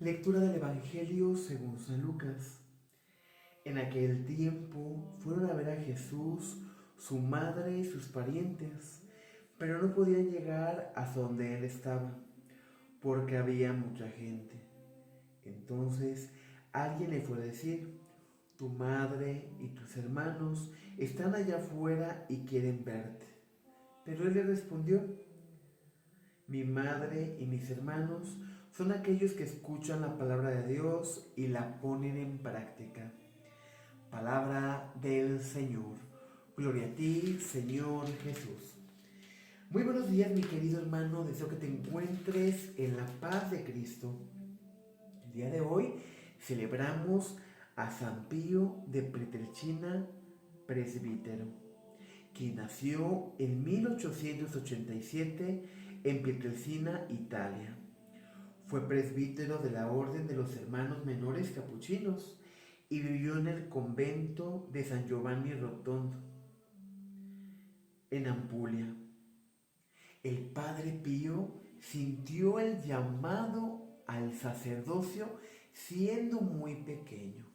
Lectura del Evangelio según San Lucas. En aquel tiempo fueron a ver a Jesús, su madre y sus parientes, pero no podían llegar hasta donde él estaba, porque había mucha gente. Entonces alguien le fue a decir: tu madre y tus hermanos están allá afuera y quieren verte. Pero él le respondió: mi madre y mis hermanos son aquellos que escuchan la palabra de Dios y la ponen en práctica. Palabra del Señor. Gloria a ti, Señor Jesús. Muy buenos días, mi querido hermano. Deseo que te encuentres en la paz de Cristo. El día de hoy celebramos a San Pío de Pietrelcina, presbítero, quien nació en 1887 en Pietrelcina, Italia. Fue presbítero de la Orden de los Hermanos Menores Capuchinos y vivió en el convento de San Giovanni Rotondo, en Apulia. El Padre Pío sintió el llamado al sacerdocio siendo muy pequeño.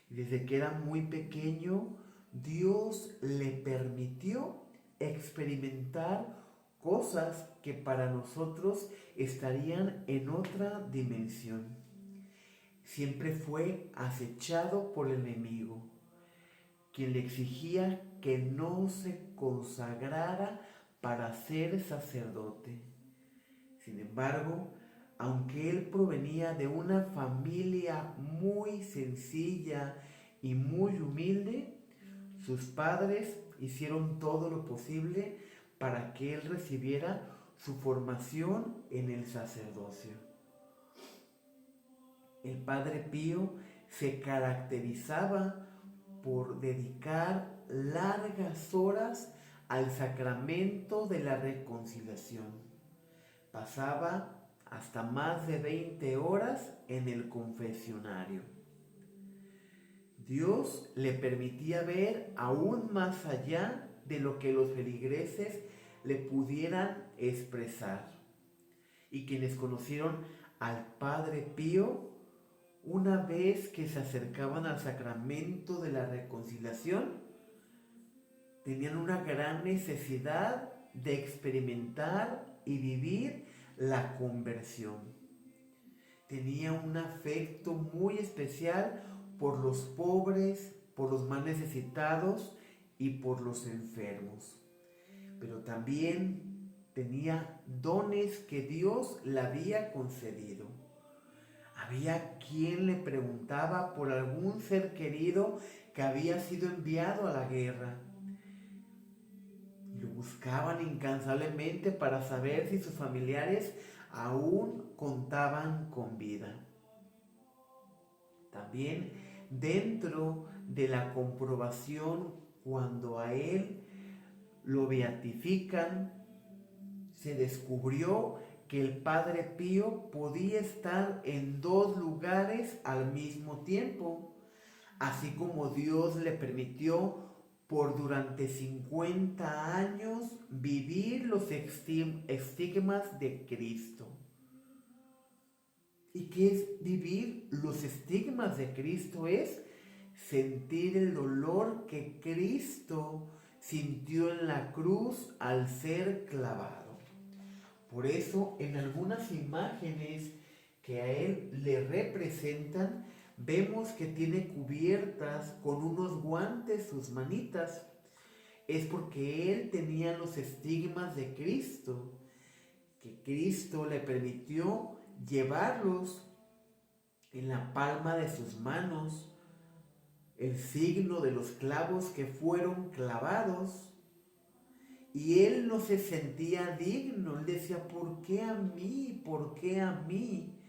Desde que era muy pequeño, Dios le permitió experimentar cosas que para nosotros estarían en otra dimensión. Siempre fue acechado por el enemigo, quien le exigía que no se consagrara para ser sacerdote. Sin embargo, aunque él provenía de una familia muy sencilla y muy humilde, sus padres hicieron todo lo posible para que él recibiera su formación en el sacerdocio. El Padre Pío se caracterizaba por dedicar largas horas al sacramento de la reconciliación. Pasaba hasta más de 20 horas en el confesionario. Dios le permitía ver aún más allá de lo que los feligreses le pudieran expresar. Y quienes conocieron al Padre Pío, una vez que se acercaban al sacramento de la reconciliación, tenían una gran necesidad de experimentar y vivir la conversión. Tenía un afecto muy especial por los pobres, por los más necesitados y por los enfermos. Pero también tenía dones que Dios le había concedido. Había quien le preguntaba por algún ser querido que había sido enviado a la guerra. Lo buscaban incansablemente para saber si sus familiares aún contaban con vida. También dentro de la comprobación, cuando a él lo beatifican, se descubrió que el Padre Pío podía estar en dos lugares al mismo tiempo, así como Dios le permitió por durante 50 años vivir los estigmas de Cristo. ¿Y qué es vivir los estigmas de Cristo? Es sentir el dolor que Cristo sintió en la cruz al ser clavado. Por eso, en algunas imágenes que a él le representan, vemos que tiene cubiertas con unos guantes sus manitas. Es porque él tenía los estigmas de Cristo, que Cristo le permitió llevarlos en la palma de sus manos, el signo de los clavos que fueron clavados. Y él no se sentía digno. Él decía: ¿por qué a mí? ¿Por qué a mí?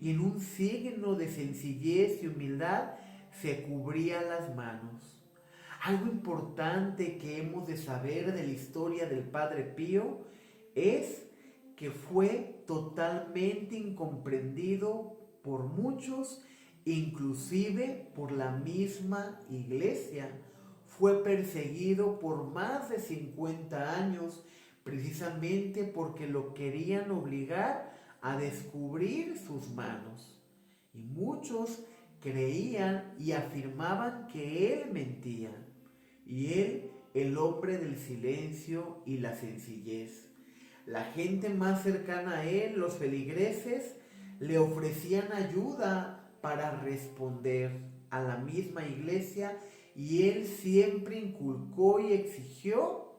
Y en un signo de sencillez y humildad se cubría las manos. Algo importante que hemos de saber de la historia del Padre Pío es que fue totalmente incomprendido por muchos, inclusive por la misma iglesia. Fue perseguido por más de 50 años, precisamente porque lo querían obligar a descubrir sus manos. y muchos creían y afirmaban que él mentía, y él, el hombre del silencio y la sencillez. La gente más cercana a él, los feligreses, le ofrecían ayuda para responder a la misma iglesia, y él siempre inculcó y exigió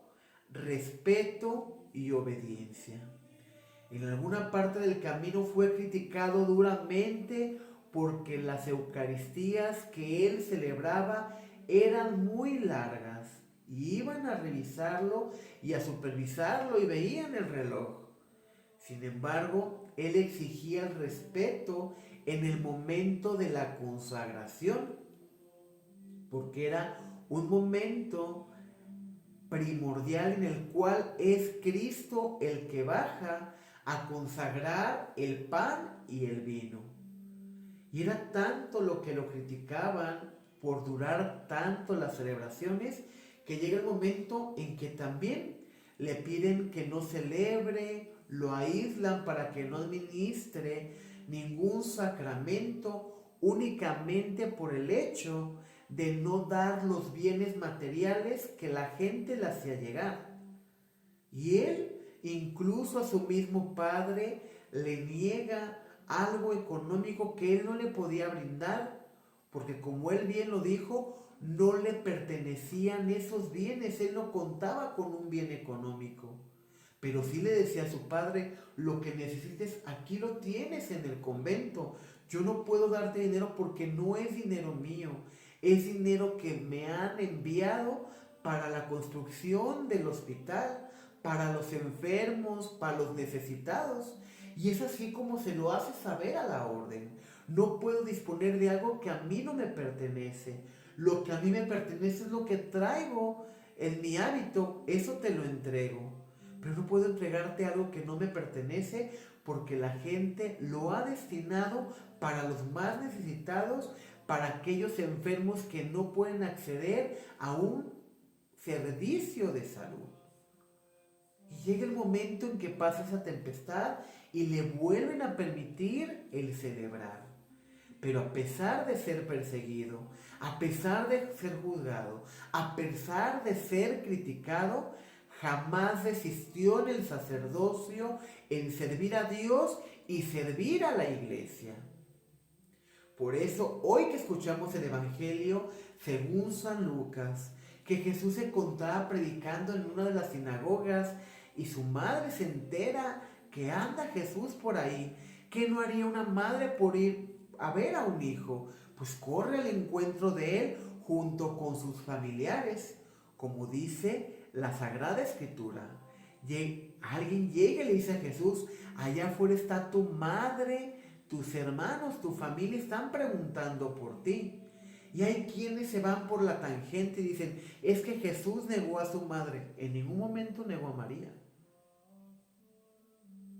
respeto y obediencia. En alguna parte del camino fue criticado duramente porque las Eucaristías que él celebraba eran muy largas, y iban a revisarlo y a supervisarlo y veían el reloj. Sin embargo, él exigía el respeto en el momento de la consagración, porque era un momento primordial en el cual es Cristo el que baja a consagrar el pan y el vino. Y era tanto lo que lo criticaban por durar tanto las celebraciones, que llega el momento en que también le piden que no celebre, lo aíslan para que no administre ningún sacramento, únicamente por el hecho de no dar los bienes materiales que la gente le hacía llegar. Y él, incluso a su mismo padre, le niega algo económico que él no le podía brindar, porque como él bien lo dijo, no le pertenecían esos bienes, él no contaba con un bien económico. Pero sí le decía a su padre: lo que necesites aquí lo tienes en el convento. Yo no puedo darte dinero porque no es dinero mío, es dinero que me han enviado para la construcción del hospital, para los enfermos, para los necesitados. Y es así como se lo hace saber a la orden. No puedo disponer de algo que a mí no me pertenece. Lo que a mí me pertenece es lo que traigo en mi hábito, eso te lo entrego. Pero no puedo entregarte algo que no me pertenece, porque la gente lo ha destinado para los más necesitados, para aquellos enfermos que no pueden acceder a un servicio de salud. Y llega el momento en que pasa esa tempestad y le vuelven a permitir el celebrar. Pero a pesar de ser perseguido, a pesar de ser juzgado, a pesar de ser criticado, jamás desistió en el sacerdocio, en servir a Dios y servir a la iglesia. Por eso, hoy que escuchamos el Evangelio según San Lucas, que Jesús se encontraba predicando en una de las sinagogas y su madre se entera que anda Jesús por ahí, ¿qué no haría una madre por ir a ver a un hijo? Pues corre al encuentro de él junto con sus familiares, como dice la Sagrada Escritura. Alguien llega y le dice a Jesús: allá afuera está tu madre, tus hermanos, tu familia están preguntando por ti. Y hay quienes se van por la tangente y dicen: es que Jesús negó a su madre. En ningún momento negó a María.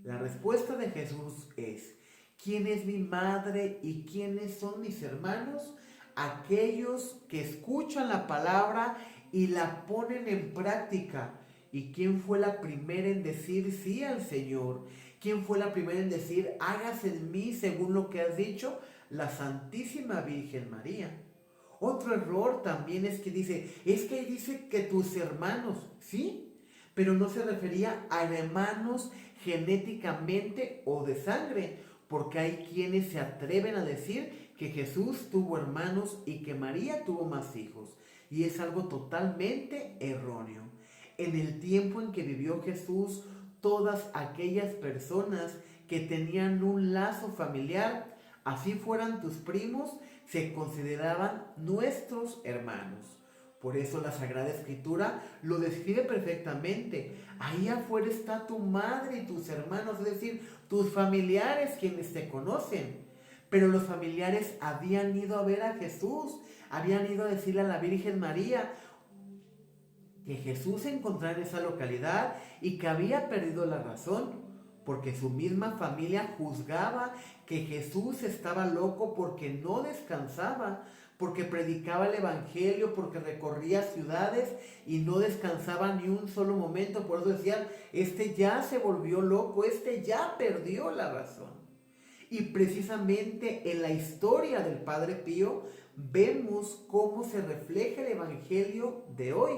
La respuesta de Jesús es: ¿quién es mi madre y quiénes son mis hermanos? Aquellos que escuchan la palabra y la ponen en práctica. ¿Y quién fue la primera en decir sí al Señor? ¿Quién fue la primera en decir: hágase en mí según lo que has dicho? La Santísima Virgen María. Otro error también es que dice que tus hermanos, ¿sí? Pero no se refería a hermanos genéticamente o de sangre, porque hay quienes se atreven a decir que Jesús tuvo hermanos y que María tuvo más hijos, y es algo totalmente erróneo. En el tiempo en que vivió Jesús, todas aquellas personas que tenían un lazo familiar, así fueran tus primos, se consideraban nuestros hermanos. Por eso la Sagrada Escritura lo describe perfectamente. Ahí afuera está tu madre y tus hermanos, es decir, tus familiares, quienes te conocen. Pero los familiares habían ido a ver a Jesús, habían ido a decirle a la Virgen María que Jesús se encontraba en esa localidad y que había perdido la razón, porque su misma familia juzgaba que Jesús estaba loco porque no descansaba, porque predicaba el Evangelio, porque recorría ciudades y no descansaba ni un solo momento. Por eso decían: este ya se volvió loco, este ya perdió la razón. Y precisamente en la historia del Padre Pío vemos cómo se refleja el Evangelio de hoy.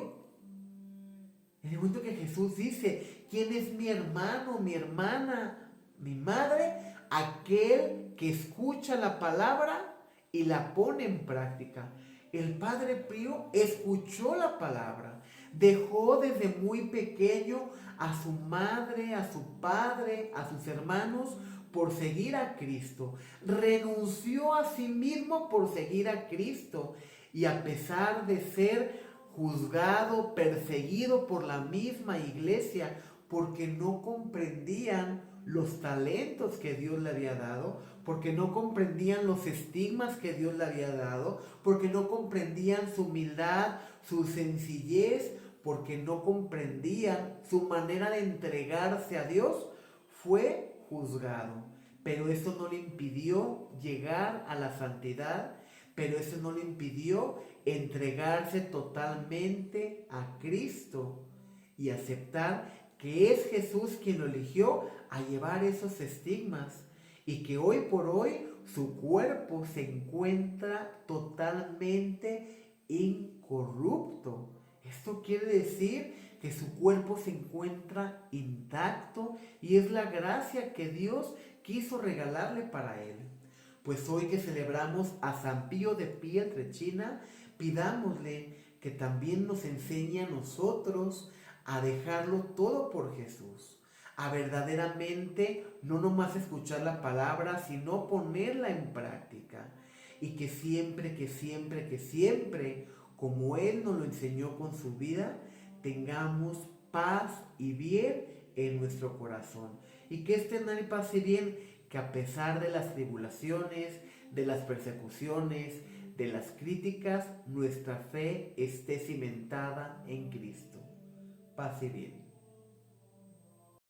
En el momento que Jesús dice, ¿quién es mi hermano, mi hermana, mi madre? Aquel que escucha la palabra y la pone en práctica. El Padre Pío escuchó la palabra, dejó desde muy pequeño a su madre, a su padre, a sus hermanos por seguir a Cristo. Renunció a sí mismo por seguir a Cristo. Y a pesar de ser juzgado, perseguido por la misma iglesia, porque no comprendían los talentos que Dios le había dado, porque no comprendían los estigmas que Dios le había dado, porque no comprendían su humildad, su sencillez, porque no comprendían su manera de entregarse a Dios, fue juzgado. Pero eso no le impidió llegar a la santidad, pero eso no le impidió entregarse totalmente a Cristo y aceptar que es Jesús quien lo eligió a llevar esos estigmas y que hoy por hoy su cuerpo se encuentra totalmente incorrupto. Esto quiere decir que su cuerpo se encuentra intacto y es la gracia que Dios quiso regalarle para él. Pues hoy que celebramos a San Pío de Pietrelcina, pidámosle que también nos enseñe a nosotros a dejarlo todo por Jesús, a verdaderamente no nomás escuchar la palabra, sino ponerla en práctica. Y que siempre, como Él nos lo enseñó con su vida, tengamos paz y bien en nuestro corazón. Y que este año pase bien, que a pesar de las tribulaciones, de las persecuciones, de las críticas, nuestra fe esté cimentada en Cristo. Paz y bien.